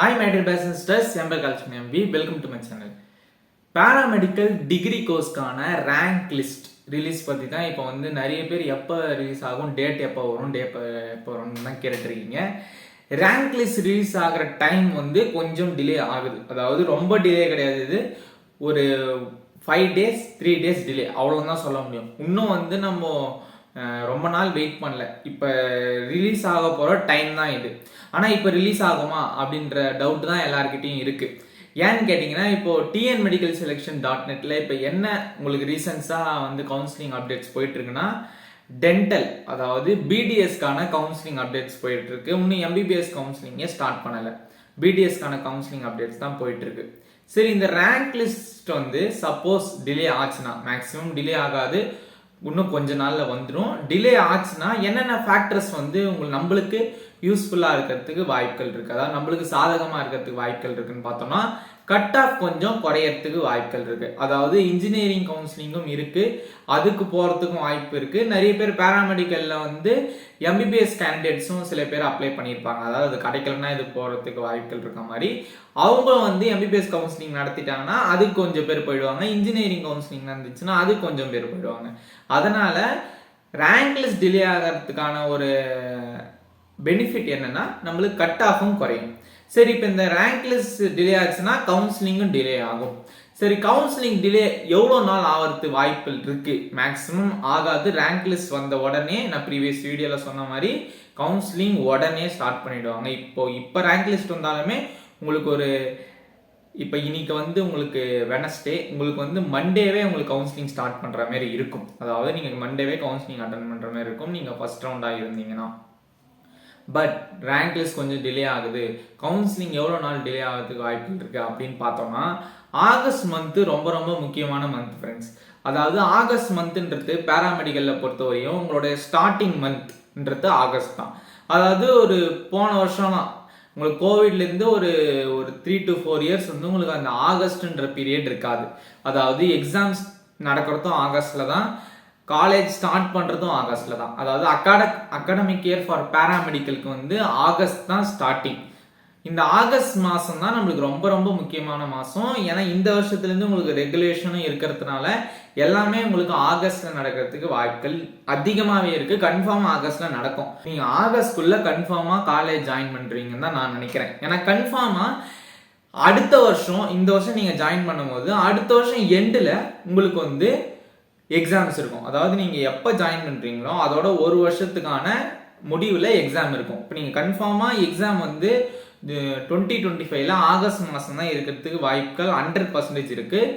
Hi my dear sisters, Ember Kalchmi MB. Welcome to my channel. Paramedical degree course கான rank list release பற்றி தான் இப்போ வந்து நிறைய பேர் எப்போ ரிலீஸ் ஆகும், டேட் எப்போ வரும், எப்போ வரும்னு தான் கேட்டுருக்கீங்க. ரேங்க் லிஸ்ட் ரிலீஸ் ஆகிற டைம் வந்து கொஞ்சம் டிலே ஆகுது. அதாவது ரொம்ப டிலே கிடையாது, இது ஒரு 5 days 3 days டிலே அவ்வளோதான் சொல்ல முடியும். இன்னும் வந்து நம்ம ரொம்ப நாள் வெயிட் பண்ணல. இப்போ ரிலீஸ் ஆக போகிற டைம் தான் இது. ஆனால் இப்போ ரிலீஸ் ஆகுமா அப்படின்ற டவுட் தான் எல்லாருக்கிட்டையும் இருக்குது. ஏன்னு கேட்டிங்கன்னா, இப்போது tnmedicalselection.netல இப்போ என்ன உங்களுக்கு ரீசன்ஸாக வந்து கவுன்சிலிங் அப்டேட்ஸ் போயிட்டுருக்குன்னா, டென்டல் அதாவது பிடிஎஸ்க்கான கவுன்சிலிங் அப்டேட்ஸ் போயிட்டுருக்கு. இன்னும் எம்பிபிஎஸ் கவுன்சிலிங்கே ஸ்டார்ட் பண்ணலை. பிடிஎஸ்க்கான கவுன்சிலிங் அப்டேட்ஸ் தான் போயிட்டுருக்கு. சரி, இந்த ரேங்க் லிஸ்ட் வந்து சப்போஸ் டிலே ஆச்சுன்னா, மேக்ஸிமம் டிலே ஆகாது, இன்னும் கொஞ்ச நாளில் வந்துடும். டிலே ஆச்சுன்னா என்னென்ன ஃபேக்டர்ஸ் வந்து நம்மளுக்கு யூஸ்ஃபுல்லாக இருக்கிறதுக்கு வாய்ப்புகள் இருக்குது, அதாவது நம்மளுக்கு சாதகமாக இருக்கிறதுக்கு வாய்ப்புகள் இருக்குன்னு பார்த்தோம்னா, கட் ஆஃப் கொஞ்சம் குறையறதுக்கு வாய்ப்புகள் இருக்குது. அதாவது இன்ஜினியரிங் கவுன்சிலிங்கும் இருக்குது, அதுக்கு போகிறதுக்கும் வாய்ப்பு இருக்குது. நிறைய பேர் பேராமெடிக்கலில் வந்து எம்பிபிஎஸ் கேண்டிடேட்ஸும் சில பேர் அப்ளை பண்ணியிருப்பாங்க. அதாவது அது கிடைக்கலன்னா இது போகிறதுக்கு வாய்ப்புகள் இருக்க மாதிரி அவங்க வந்து எம்பிபிஎஸ் கவுன்சிலிங் நடத்திட்டாங்கன்னா அதுக்கு கொஞ்சம் பேர் போயிடுவாங்க. இன்ஜினியரிங் கவுன்சிலிங் நடந்துச்சுன்னா அதுக்கு கொஞ்சம் பேர் போயிடுவாங்க. அதனால் ரேங்க் லிஸ்ட் டிலே ஆகிறதுக்கான ஒரு பெனிஃபிட் என்னன்னா, நம்மளுக்கு கட் ஆஃபும் குறையும். சரி, இப்போ இந்த ரேங்க் லிஸ்ட் டிலே ஆச்சுன்னா கவுன்சிலிங்கும் டிலே ஆகும். சரி, கவுன்சிலிங் டிலே எவ்வளோ நாள் ஆகிறதுக்கு வாய்ப்புகள் இருக்கு? மேக்ஸிமம் ஆகாது. ரேங்க் லிஸ்ட் வந்த உடனே, நான் ப்ரீவியஸ் வீடியோவில் சொன்ன மாதிரி கவுன்சிலிங் உடனே ஸ்டார்ட் பண்ணிடுவாங்க. இப்போ ரேங்க் லிஸ்ட் வந்தாலுமே உங்களுக்கு ஒரு இப்போ இன்னைக்கு வந்து உங்களுக்கு வெனஸ்டே, உங்களுக்கு வந்து மண்டேவே உங்களுக்கு கவுன்சிலிங் ஸ்டார்ட் பண்ணுற மாதிரி இருக்கும். அதாவது நீங்கள் மண்டேவே கவுன்சிலிங் அட்டன் பண்ணுற மாதிரி இருக்கும் நீங்கள் ஃபர்ஸ்ட் ரவுண்டாக இருந்தீங்கன்னா. பட் ரேங்க் லிஸ்ட் கொஞ்சம் டிலே ஆகுது, கவுன்சிலிங் எவ்வளோ நாள் டிலே ஆகிறதுக்கு வாய்ப்புகள் இருக்குது அப்படின்னு பார்த்தோம்னா, ஆகஸ்ட் மந்த்து ரொம்ப ரொம்ப முக்கியமான மந்த் ஃப்ரெண்ட்ஸ். அதாவது ஆகஸ்ட் மந்த்ன்றது பேராமெடிக்கலில் பொறுத்தவரையும் உங்களுடைய ஸ்டார்டிங் மந்த்ன்றது ஆகஸ்ட் தான். அதாவது ஒரு போன வருஷம்லாம் உங்களுக்கு கோவிட்லேருந்து ஒரு 3 to 4 years வந்து உங்களுக்கு அந்த ஆகஸ்ட்ன்ற பீரியட் இருக்காது. அதாவது எக்ஸாம்ஸ் நடக்கிறதும் ஆகஸ்டில் தான், காலேஜ் ஸ்டார்ட் பண்ணுறதும் ஆகஸ்டில் தான். அதாவது அகாடமிக் இயர் ஃபார் பேராமெடிக்கலுக்கு வந்து ஆகஸ்ட் தான் ஸ்டார்டிங். இந்த ஆகஸ்ட் மாதம் தான் நம்மளுக்கு ரொம்ப ரொம்ப முக்கியமான மாதம். ஏன்னா இந்த வருஷத்துலேருந்து உங்களுக்கு ரெகுலேஷனும் இருக்கிறதுனால எல்லாமே உங்களுக்கு ஆகஸ்ட்டில் நடக்கிறதுக்கு வாய்ப்புகள் அதிகமாகவே இருக்குது. கன்ஃபார்மாக ஆகஸ்ட்டில் நடக்கும். நீங்கள் ஆகஸ்ட்குள்ளே கன்ஃபார்மாக காலேஜ் ஜாயின் பண்ணுறீங்கன்னு தான் நான் நினைக்கிறேன். ஏன்னா கன்ஃபார்மாக அடுத்த வருஷம், இந்த வருஷம் நீங்கள் ஜாயின் பண்ணும்போது அடுத்த வருஷம் எண்டில் உங்களுக்கு வந்து எக்ஸாம்ஸ் இருக்கும். அதாவது நீங்கள் எப்போ ஜாயின் பண்ணுறீங்களோ அதோட ஒரு வருஷத்துக்கான முடிவில் எக்ஸாம் இருக்கும். இப்போ நீங்கள் கன்ஃபார்மாக எக்ஸாம் வந்து 2025 ஆகஸ்ட் மாதம் தான் இருக்கிறதுக்கு வாய்ப்புகள் 100% இருக்குது.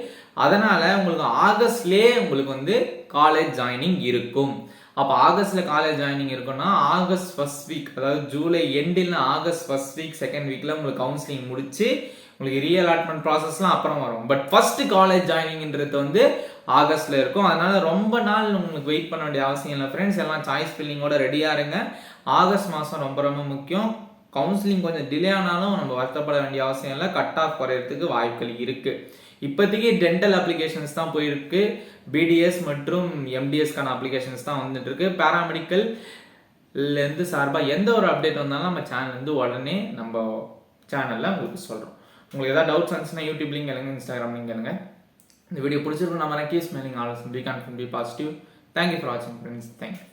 அதனால் உங்களுக்கு ஆகஸ்ட்லேயே உங்களுக்கு வந்து காலேஜ் ஜாயினிங் இருக்கும். அப்போ ஆகஸ்ட்டில் காலேஜ் ஜாயினிங் இருக்குன்னா ஆகஸ்ட் ஃபர்ஸ்ட் வீக், அதாவது ஜூலை எண்டில் ஆகஸ்ட் ஃபர்ஸ்ட் வீக் செகண்ட் வீக்கில் உங்களுக்கு கவுன்சிலிங் முடிச்சு உங்களுக்கு ரீஅலாட்மெண்ட் ப்ராசஸ்லாம் அப்புறம் வரும். பட் ஃபர்ஸ்ட் காலேஜ் ஜாயினிங்ன்றது வந்து ஆகஸ்ட்ல இருக்கும். அதனால ரொம்ப நாள் உங்களுக்கு வெயிட் பண்ண வேண்டிய அவசியம் இல்லை ஃப்ரெண்ட்ஸ். எல்லாம் சாய்ஸ் ஃபில்லிங்கோட ரெடியாக இருங்க. ஆகஸ்ட் மாதம் ரொம்ப ரொம்ப முக்கியம். கவுன்சிலிங் கொஞ்சம் டிலே ஆனாலும் நம்ம வருத்தப்பட வேண்டிய அவசியம் இல்லை. கட் ஆஃப் குறையறதுக்கு வாய்ப்புகள் இருக்கு. இப்போதைக்கு டென்டல் அப்ளிகேஷன்ஸ் தான் போயிருக்கு, பிடிஎஸ் மற்றும் எம்டிஎஸ்க்கான அப்ளிகேஷன்ஸ் தான் வந்துட்டு இருக்கு. பேராமெடிக்கல்லேருந்து சார்பாக எந்த ஒரு அப்டேட் வந்தாலும் நம்ம சேனல்லேருந்து உடனே நம்ம சேனலில் உங்களுக்கு சொல்கிறோம். உங்களுக்கு ஏதாவது டவுட்ஸ் இருந்துச்சுன்னா யூடியூப் லிங்க் கேளுங்க, இன்ஸ்டாகிராம் லிங்க் கேளுங்க. இந்த வீடியோ பிடிச்சிருக்கும் நம்ம keep smiling always be confident, be positive. Thank you for வாட்சிங் ஃப்ரெண்ட்ஸ். தேங்க்யூ.